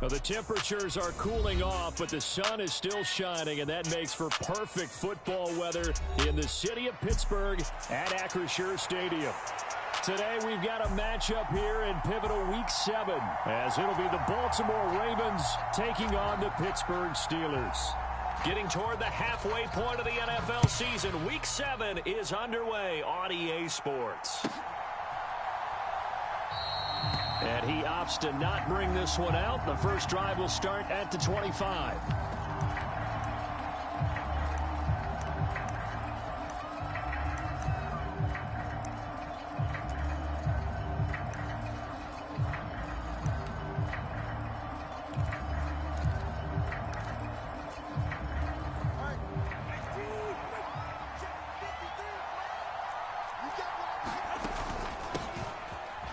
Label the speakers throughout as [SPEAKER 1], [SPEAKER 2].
[SPEAKER 1] Well, the temperatures are cooling off, but the sun is still shining, and that makes for perfect football weather in the city of Pittsburgh at Acrisure Stadium. Today, we've got a matchup here in pivotal Week 7, as it'll be the Baltimore Ravens taking on the Pittsburgh Steelers. Getting toward the halfway point of the NFL season, Week 7 is underway on EA Sports. And he opts to not bring this one out. The first drive will start at the 25.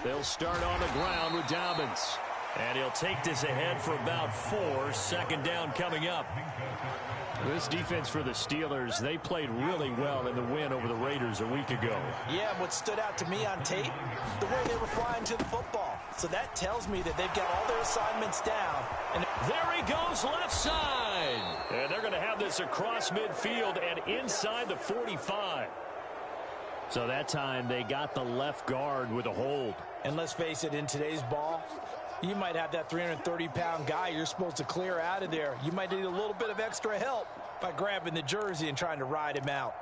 [SPEAKER 1] They'll start on the ground with Dobbins. And he'll take this ahead for about 4. Second down coming up. This defense for the Steelers, they played really well in the win over the Raiders a week ago.
[SPEAKER 2] Yeah, what stood out to me on tape, the way they were flying to the football. So that tells me that they've got all their assignments down. And
[SPEAKER 1] there he goes, left side. And they're going to have this across midfield and inside the 45. So that time they got the left guard with a hold.
[SPEAKER 2] And let's face it, in today's ball, you might have that 330-pound guy you're supposed to clear out of there. You might need a little bit of extra help by grabbing the jersey and trying to ride him out.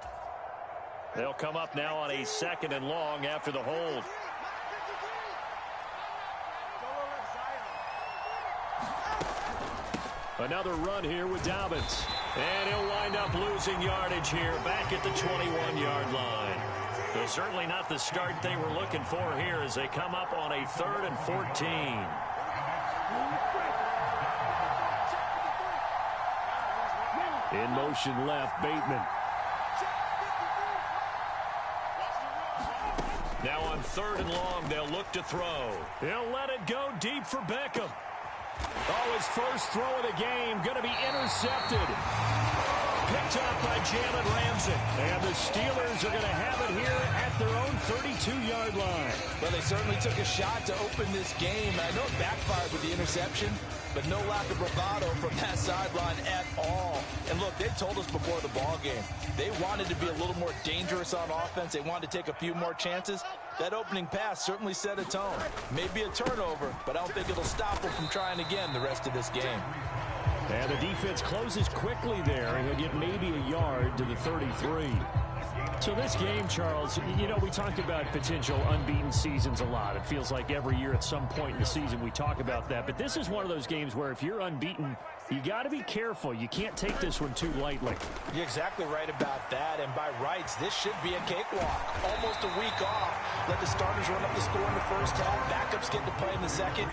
[SPEAKER 1] They'll come up now on a second and long after the hold. Another run here with Dobbins. And he'll wind up losing yardage here back at the 21-yard line. So certainly not the start they were looking for here as they come up on a 3rd and 14. In motion left, Bateman. Now on 3rd and long, they'll look to throw. They'll let it go deep for Beckham. Oh, his first throw of the game going to be intercepted. Picked up by Jalen Ramsey. And the Steelers are going to have it here at their own 32-yard line.
[SPEAKER 2] Well, they certainly took a shot to open this game. I know it backfired with the interception, but no lack of bravado from that sideline at all. And look, they told us before the ball game, they wanted to be a little more dangerous on offense. They wanted to take a few more chances. That opening pass certainly set a tone. Maybe a turnover, but I don't think it'll stop them from trying again the rest of this game.
[SPEAKER 1] And the defense closes quickly there, and he'll get maybe a yard to the 33. So this game, Charles, you know, we talked about potential unbeaten seasons a lot. It feels like every year at some point in the season we talk about that. But this is one of those games where if you're unbeaten, you got to be careful. You can't take this one too lightly.
[SPEAKER 2] You're exactly right about that. And by rights, this should be a cakewalk. Almost a week off. Let the starters run up the score in the first half. Backups get to play in the second.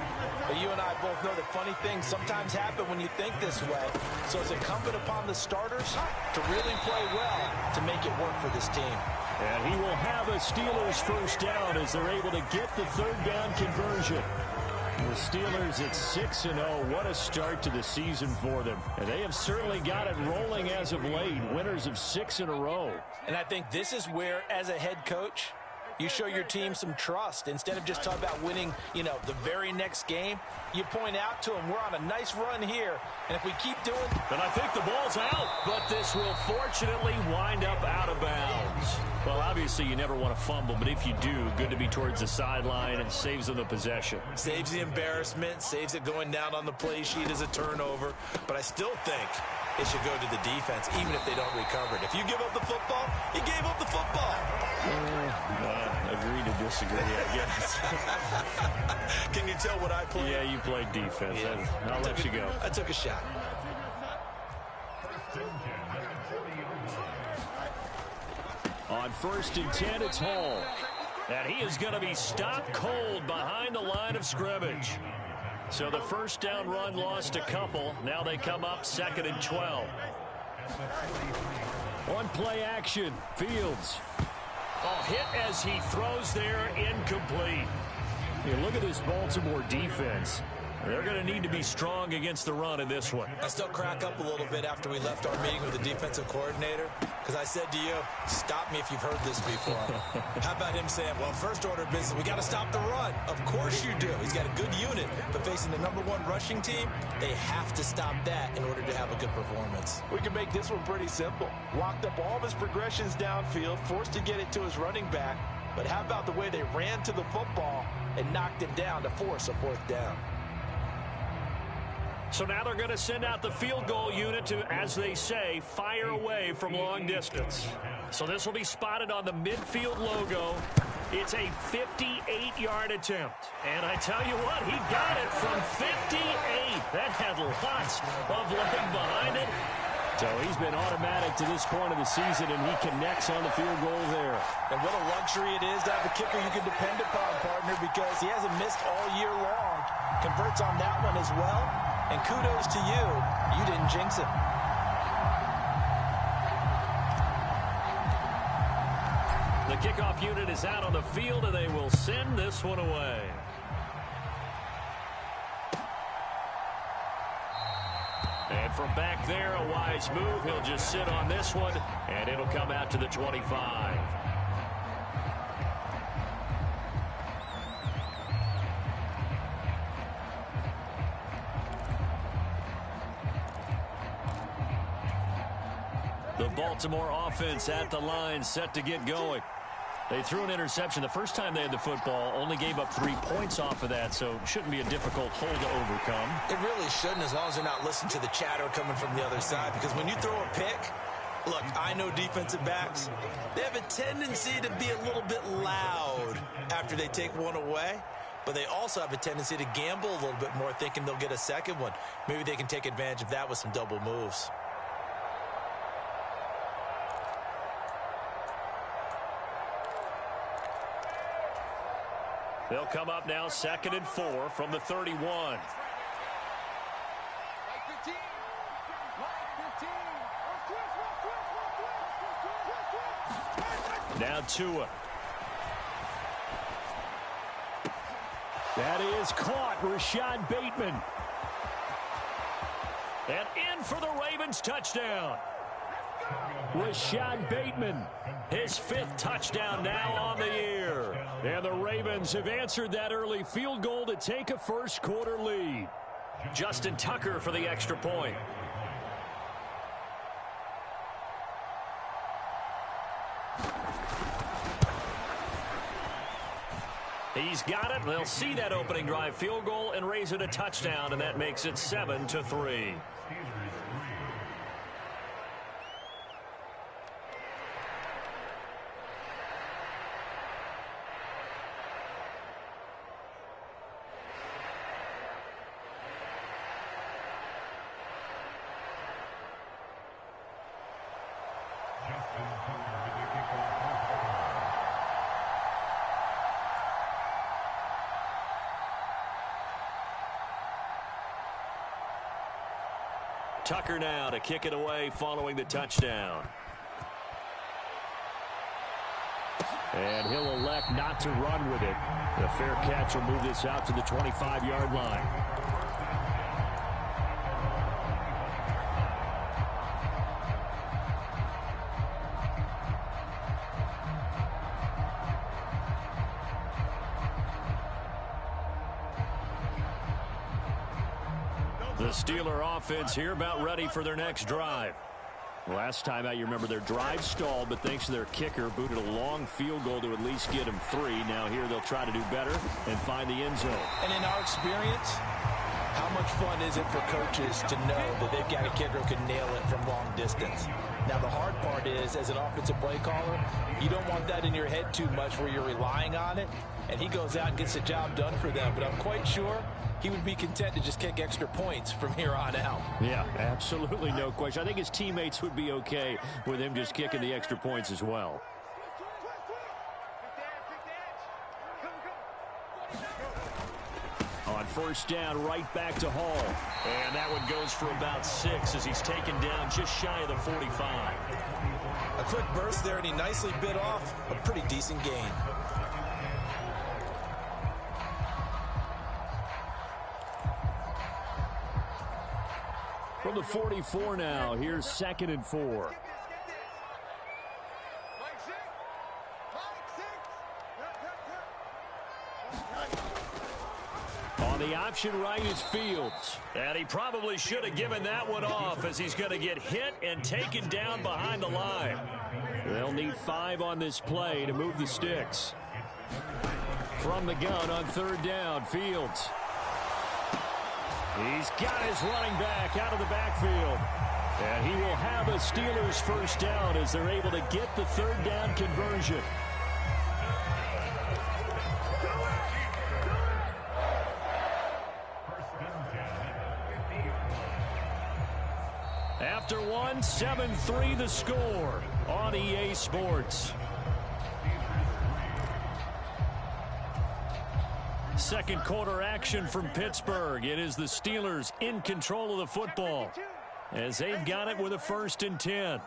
[SPEAKER 2] But you and I both know that funny things sometimes happen when you think this way. So it's incumbent upon the starters to really play well to make it work for this team.
[SPEAKER 1] And he will have a Steelers first down as they're able to get the 3rd down conversion. The Steelers at 6-0. What a start to the season for them. And they have certainly got it rolling as of late. Winners of 6 in a row.
[SPEAKER 2] And I think this is where, as a head coach, you show your team some trust. Instead of just talking about winning, you know, the very next game, you point out to them, we're on a nice run here. And if we keep doing...
[SPEAKER 1] But I think the ball's out. But this will fortunately wind up out of bounds. Well, obviously you never want to fumble, but if you do, good to be towards the sideline and saves them the possession.
[SPEAKER 2] Saves the embarrassment, saves it going down on the play sheet as a turnover. But I still think it should go to the defense, even if they don't recover it. If you give up the football, you gave up the football.
[SPEAKER 1] Agree to disagree, I guess.
[SPEAKER 2] Can you tell what I played?
[SPEAKER 1] Yeah, you played defense. Yeah. I'll let you go.
[SPEAKER 2] I took a shot.
[SPEAKER 1] On 1st and 10, it's Hall. And he is going to be stopped cold behind the line of scrimmage. So the first down run lost a couple. Now they come up 2nd and 12. On play action, Fields. Oh, hit as he throws there, incomplete. You look at this Baltimore defense. They're going to need to be strong against the run in this one.
[SPEAKER 2] I still crack up a little bit after we left our meeting with the defensive coordinator because I said to you, stop me if you've heard this before. How about him saying, well, first order of business, we got to stop the run. Of course you do. He's got a good unit, but facing the #1 rushing team, they have to stop that in order to have a good performance.
[SPEAKER 3] We can make this one pretty simple. Walked up all of his progressions downfield, forced to get it to his running back, but how about the way they ran to the football and knocked him down to force a 4th down?
[SPEAKER 1] So now they're going to send out the field goal unit to, as they say, fire away from long distance. So this will be spotted on the midfield logo. It's a 58-yard attempt. And I tell you what, he got it from 58. That had lots of leg behind it. So he's been automatic to this point of the season, and he connects on the field goal there.
[SPEAKER 2] And what a luxury it is to have a kicker you can depend upon, partner, because he hasn't missed all year long. Converts on that one as well. And kudos to you. You didn't jinx it.
[SPEAKER 1] The kickoff unit is out on the field, and they will send this one away. And from back there, a wise move. He'll just sit on this one, and it'll come out to the 25. The Baltimore offense at the line, set to get going. They threw an interception the first time they had the football, only gave up 3 points off of that, so shouldn't be a difficult hole to overcome.
[SPEAKER 2] It really shouldn't, as long as they're not listening to the chatter coming from the other side, because when you throw a pick, look, I know defensive backs, they have a tendency to be a little bit loud after they take one away, but they also have a tendency to gamble a little bit more, thinking they'll get a second one. Maybe they can take advantage of that with some double moves.
[SPEAKER 1] They'll come up now 2nd and 4 from the 31. Now Tua. That is caught. Rashad Bateman. And in for the Ravens touchdown. Rashad Bateman, his 5th touchdown now on the year. And the Ravens have answered that early field goal to take a first-quarter lead. Justin Tucker for the extra point. He's got it. They'll see that opening drive field goal and raise it a touchdown, and that makes it 7-3. Tucker now to kick it away following the touchdown. And he'll elect not to run with it. The fair catch will move this out to the 25-yard line. The Steeler offense here about ready for their next drive. Last time out, you remember their drive stalled, but thanks to their kicker, booted a long field goal to at least get them 3. Now here they'll try to do better and find the end zone.
[SPEAKER 2] And in our experience, how much fun is it for coaches to know that they've got a kicker who can nail it from long distance? Now, the hard part is, as an offensive play caller, you don't want that in your head too much where you're relying on it, and he goes out and gets the job done for them. But I'm quite sure he would be content to just kick extra points from here on out.
[SPEAKER 1] Yeah, absolutely no question. I think his teammates would be okay with him just kicking the extra points as well. On first down, right back to Hall. And that one goes for about 6 as he's taken down just shy of the 45.
[SPEAKER 2] A quick burst there, and he nicely bit off a pretty decent gain.
[SPEAKER 1] From the 44 now, here's 2nd and 4. On the option right is Fields. And he probably should have given that one off as he's going to get hit and taken down behind the line. They'll need 5 on this play to move the sticks. From the gun on 3rd down, Fields. He's got his running back out of the backfield. And he will have a Steelers first down as they're able to get the 3rd down conversion. After one, 7-3 the score on EA Sports. Second quarter action from Pittsburgh. It is the Steelers in control of the football as they've got it with a 1st and 10.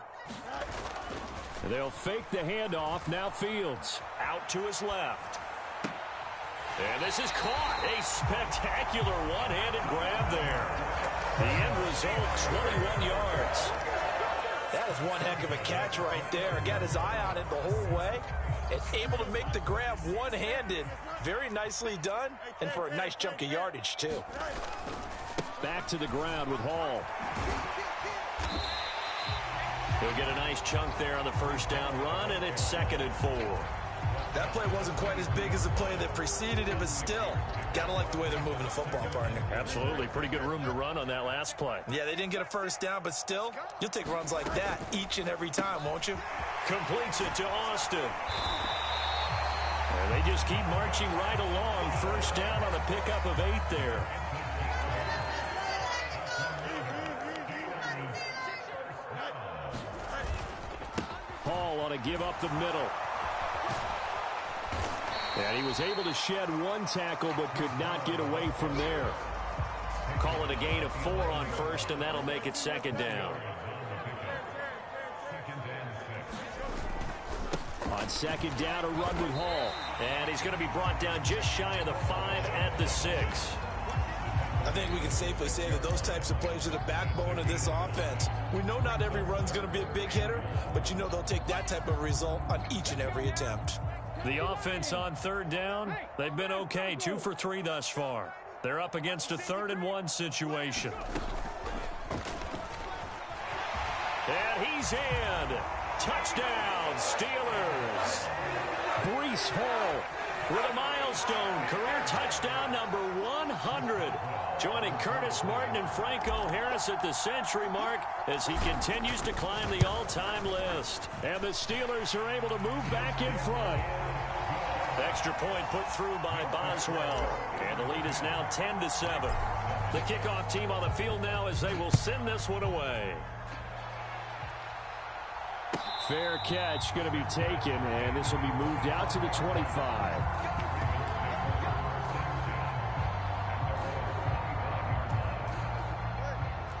[SPEAKER 1] They'll fake the handoff. Now Fields out to his left. And this is caught. A spectacular one-handed grab there. The end result, 21 yards.
[SPEAKER 3] That was one heck of a catch right there. Got his eye on it the whole way and able to make the grab one-handed. Very nicely done, and for a nice chunk of yardage, too.
[SPEAKER 1] Back to the ground with Hall. He'll get a nice chunk there on the first down run, and it's 2nd and 4.
[SPEAKER 3] That play wasn't quite as big as the play that preceded it, but still, gotta like the way they're moving the football, partner.
[SPEAKER 1] Absolutely. Pretty good room to run on that last play.
[SPEAKER 3] Yeah, they didn't get a first down, but still, you'll take runs like that each and every time, won't you?
[SPEAKER 1] Completes it to Austin. And they just keep marching right along. First down on a pickup of 8 there. Hall on a give up the middle. And he was able to shed 1 tackle but could not get away from there. Call it a gain of 4 on first, and that'll make it 2nd down. On 2nd down, a run with Hall. And he's going to be brought down just shy of the 5 at the 6.
[SPEAKER 3] I think we can safely say that those types of plays are the backbone of this offense. We know not every run's going to be a big hitter, but you know they'll take that type of result on each and every attempt.
[SPEAKER 1] The offense on 3rd down, they've been okay. 2 for 3 thus far. They're up against a 3rd and 1 situation. And he's in. Touchdown, Steelers. Breece Hall with a milestone career touchdown number 100. Joining Curtis Martin and Franco Harris at the century mark as he continues to climb the all-time list. And the Steelers are able to move back in front. Extra point put through by Boswell. And the lead is now 10-7. The kickoff team on the field now as they will send this one away. Fair catch going to be taken, and this will be moved out to the 25.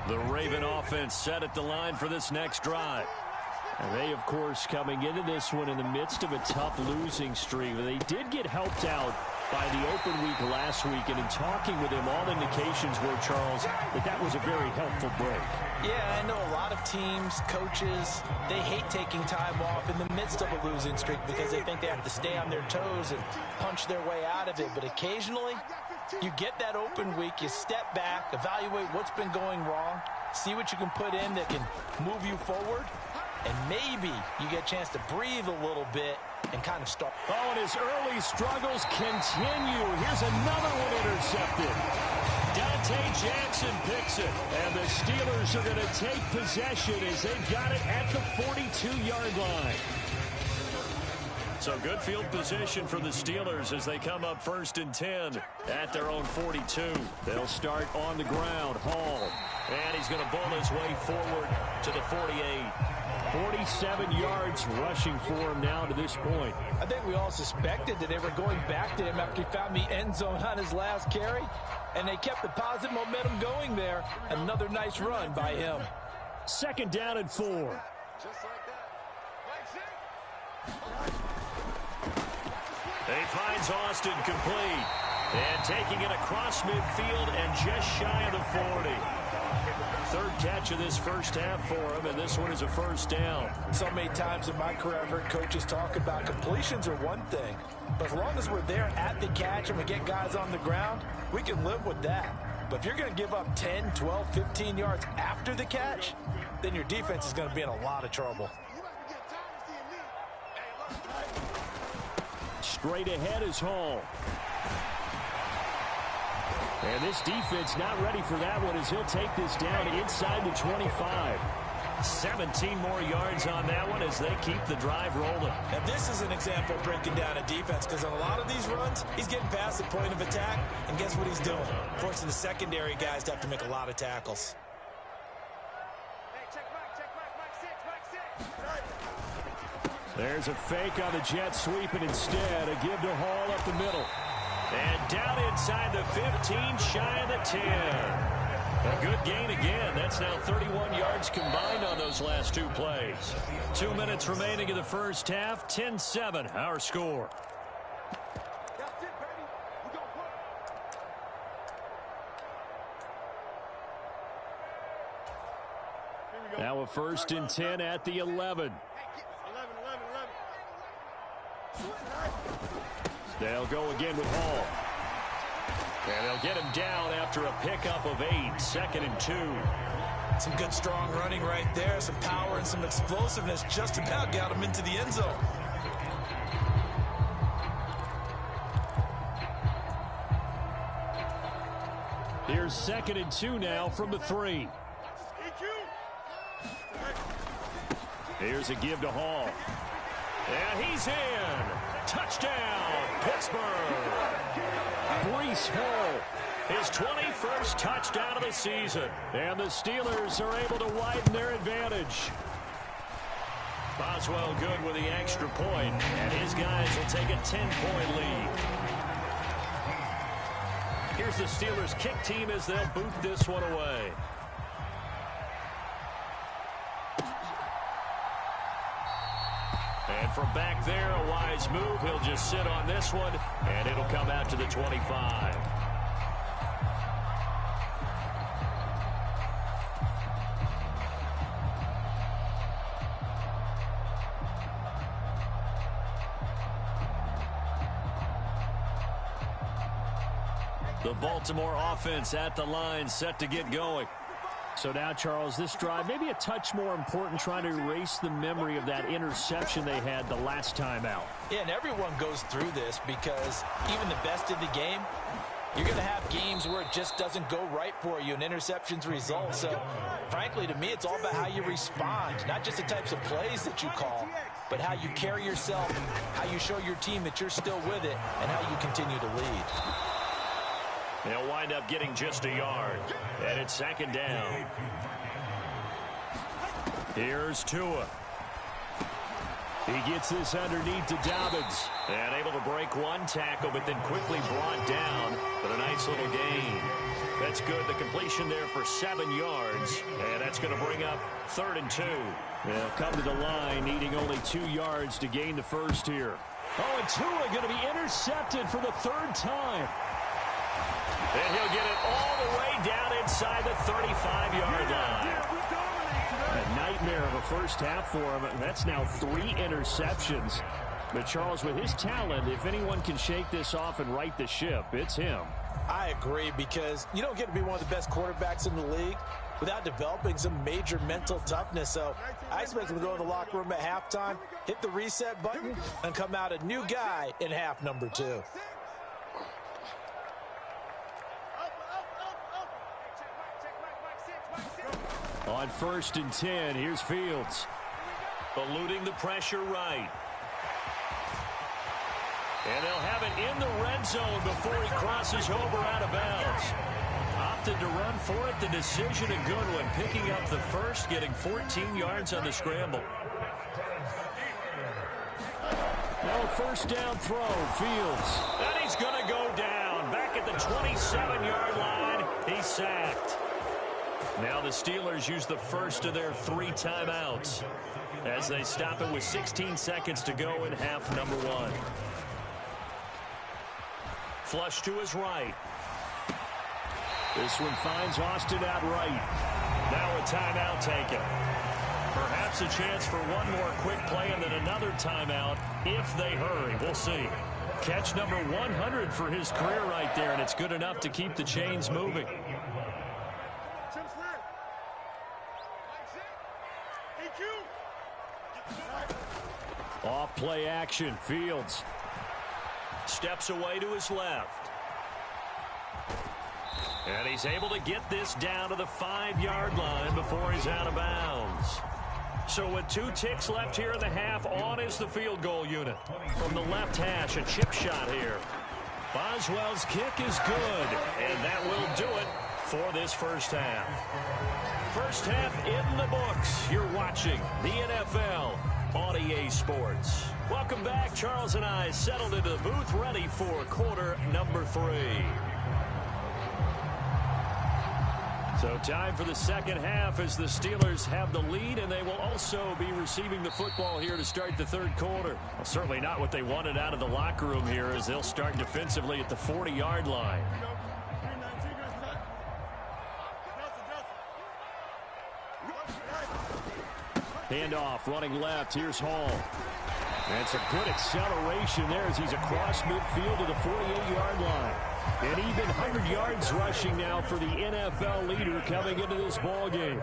[SPEAKER 1] The Raven offense set at the line for this next drive. And they, of course, coming into this one in the midst of a tough losing streak. They did get helped out by the open week last week, and in talking with him, all indications were, Charles, that was a very helpful break.
[SPEAKER 3] Yeah, I know a lot of teams, coaches, they hate taking time off in the midst of a losing streak because they think they have to stay on their toes and punch their way out of it. But occasionally, you get that open week, you step back, evaluate what's been going wrong, see what you can put in that can move you forward, and maybe you get a chance to breathe a little bit and kind of start.
[SPEAKER 1] Oh, and his early struggles continue. Here's another one intercepted. Dante Jackson picks it, and the Steelers are going to take possession as they've got it at the 42-yard line. So good field position for the Steelers as they come up 1st and 10 at their own 42. They'll start on the ground. Hall, and he's going to bull his way forward to the 48. 47 yards rushing for him now to this point.
[SPEAKER 3] I think we all suspected that they were going back to him after he found the end zone on his last carry, and they kept the positive momentum going there. Another nice run by him.
[SPEAKER 1] 2nd down and 4. He finds Austin complete. And taking it across midfield and just shy of the 40. Third catch of this first half for him, and this one is a first down.
[SPEAKER 3] So many times in my career I've heard coaches talk about completions are one thing, but as long as we're there at the catch and we get guys on the ground, we can live with that. But if you're going to give up 10, 12, 15 yards after the catch, then your defense is going to be in a lot of trouble.
[SPEAKER 1] Straight ahead is Hall. And this defense not ready for that one as he'll take this down inside the 25. 17 more yards on that one as they keep the drive rolling.
[SPEAKER 3] And this is an example of breaking down a defense, because on a lot of these runs, he's getting past the point of attack, and guess what he's doing? Forcing the secondary guys to have to make a lot of tackles.
[SPEAKER 1] There's a fake on the jet sweep, and instead a give to Hall up the middle. And down inside the 15, shy of the 10. A good gain again. That's now 31 yards combined on those last two plays. 2 minutes remaining in the first half. 10-7, our score. Now a 1st and 10 at the 11. They'll go again with Hall. And they'll get him down after a pickup of 8. 2nd and 2.
[SPEAKER 3] Some good strong running right there. Some power and some explosiveness just about got him into the end zone.
[SPEAKER 1] Here's 2nd and 2 now from the 3. Here's a give to Hall. And he's in. Touchdown, Pittsburgh. Breece Hall, his 21st touchdown of the season. And the Steelers are able to widen their advantage. Boswell good with the extra point, and his guys will take a 10-point lead. Here's the Steelers kick team as they'll boot this one away. And from back there, a wise move. He'll just sit on this one, and it'll come out to the 25. The Baltimore offense at the line, set to get going. So now, Charles, this drive maybe a touch more important, trying to erase the memory of that interception they had the last time out.
[SPEAKER 3] Yeah, and everyone goes through this because even the best in the game, you're going to have games where it just doesn't go right for you, and interceptions result. So, frankly, to me, it's all about how you respond, not just the types of plays that you call, but how you carry yourself, how you show your team that you're still with it, and how you continue to lead.
[SPEAKER 1] They'll wind up getting just a yard. And it's 2nd down. Here's Tua. He gets this underneath to Dobbins. And able to break one tackle, but then quickly brought down. But a nice little gain. That's good. The completion there for 7 yards. And that's going to bring up 3rd and 2. They'll come to the line, needing only 2 yards to gain the first here. Oh, and Tua going to be intercepted for the 3rd time. And he'll get it all the way down inside the 35-yard line. A nightmare of a first half for him. That's now 3 interceptions. But, Charles, with his talent, if anyone can shake this off and right the ship, it's him.
[SPEAKER 3] I agree, because you don't get to be one of the best quarterbacks in the league without developing some major mental toughness. So I expect him to go in the locker room at halftime, hit the reset button, and come out a new guy in half number 2.
[SPEAKER 1] On 1st and 10, here's Fields. Eluding the pressure right. And they'll have it in the red zone before he crosses over out of bounds. Opted to run for it. The decision a good one. Picking up the first, getting 14 yards on the scramble. Now a 1st down throw, Fields. And he's going to go down. Back at the 27-yard line, he's sacked. Now the Steelers use the first of their 3 timeouts as they stop it with 16 seconds to go in half number 1. Flush to his right. This one finds Austin out right. Now a timeout taken. Perhaps a chance for one more quick play and then another timeout if they hurry. We'll see. Catch number 100 for his career right there, and it's good enough to keep the chains moving. Off play action. Fields steps away to his left. And he's able to get this down to the 5-yard line before he's out of bounds. So with 2 ticks left here in the half, on is the field goal unit. From the left hash, a chip shot here. Boswell's kick is good, and that will do it for this first half. First half in the books. You're watching the NFL on EA Sports. Welcome back. Charles and I settled into the booth, ready for quarter number 3. So time for the second half as the Steelers have the lead, and they will also be receiving the football here to start the third quarter. Well, certainly not what they wanted out of the locker room here as they'll start defensively at the 40-yard line. Handoff, running left. Here's Hall. And it's a good acceleration there as he's across midfield to the 48-yard line. And even 100 yards rushing now for the NFL leader coming into this ballgame.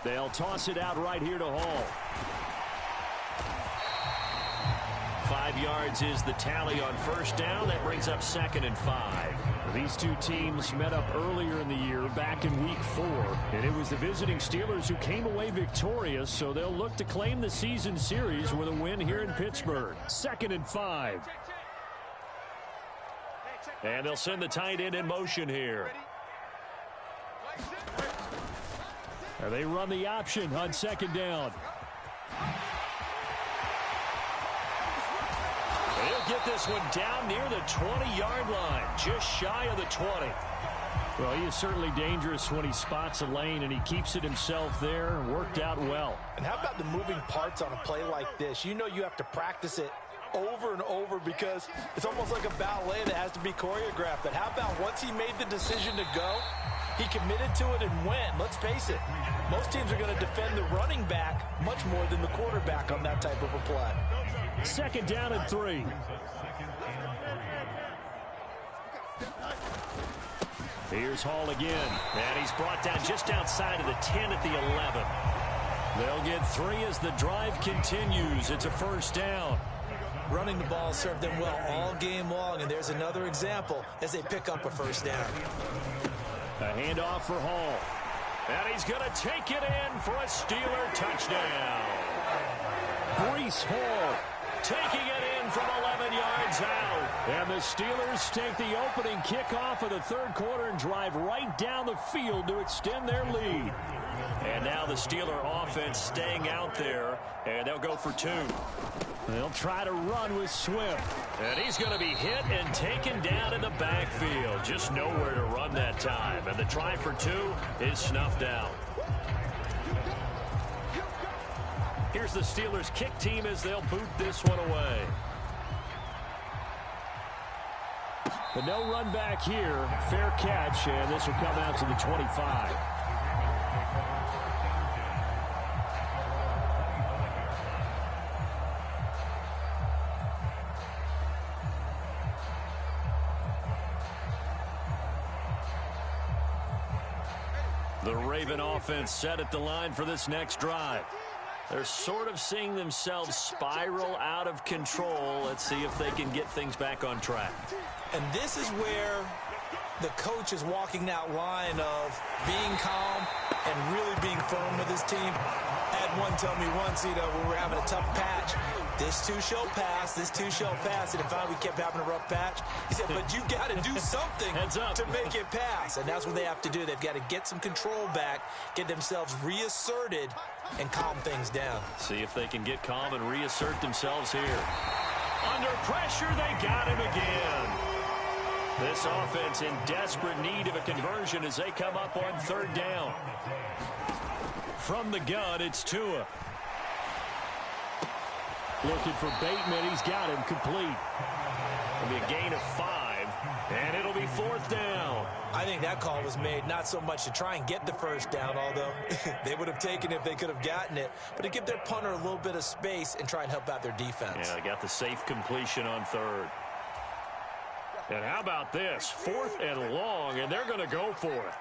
[SPEAKER 1] They'll toss it out right here to Hall. 5 yards is the tally on first down. That brings up 2nd and 5. These two teams met up earlier in the year, back in Week 4. And it was the visiting Steelers who came away victorious, so they'll look to claim the season series with a win here in Pittsburgh. 2nd and 5. And they'll send the tight end in motion here. And they run the option on 2nd down. He'll get this one down near the 20-yard line, just shy of the 20. Well, he is certainly dangerous when he spots a lane, and he keeps it himself there and worked out well.
[SPEAKER 3] And how about the moving parts on a play like this? You know you have to practice it over and over because it's almost like a ballet that has to be choreographed. But how about once he made the decision to go, he committed to it and went. Let's face it, most teams are going to defend the running back much more than the quarterback on that type of a play.
[SPEAKER 1] 2nd down and 3. Here's Hall again, and he's brought down just outside of the 10 at the 11. They'll get 3 as the drive continues. It's a first down.
[SPEAKER 3] Running the ball served them well all game long, and there's another example as they pick up a first down.
[SPEAKER 1] A handoff for Hall. And he's going to take it in for a Steeler touchdown. Breece Hall taking it in from 11 yards out. And the Steelers take the opening kickoff of the third quarter and drive right down the field to extend their lead. And now the Steeler offense staying out there, and they'll go for 2. They'll try to run with Swift. And he's going to be hit and taken down in the backfield. Just nowhere to run that time. And the try for 2 is snuffed out. Here's the Steelers kick team as they'll boot this one away. The no run back here. Fair catch, and this will come out to the 25. The Raven offense set at the line for this next drive. They're sort of seeing themselves spiral out of control. Let's see if they can get things back on track.
[SPEAKER 3] And this is where the coach is walking that line of being calm and really being firm with his team. I had one tell me once, when we were having a tough patch, this too shall pass, this too shall pass. And finally we kept having a rough patch. He said, but you got to do something to make it pass. And that's what they have to do. They've got to get some control back, get themselves reasserted, and calm things down.
[SPEAKER 1] See if they can get calm and reassert themselves here. Under pressure, they got him again. This offense in desperate need of a conversion as they come up on 3rd down. From the gun, it's Tua. Looking for Bateman. He's got him complete. It'll be a gain of 5, and it'll be 4th down.
[SPEAKER 3] I think that call was made not so much to try and get the first down, although they would have taken it if they could have gotten it, but to give their punter a little bit of space and try and help out their defense.
[SPEAKER 1] Yeah, they got the safe completion on 3rd. And how about this? 4th and long, and they're going to go for it.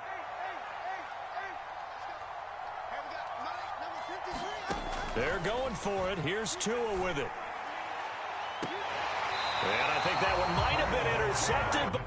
[SPEAKER 1] They're going for it. Here's Tua with it. And I think that one might have been intercepted.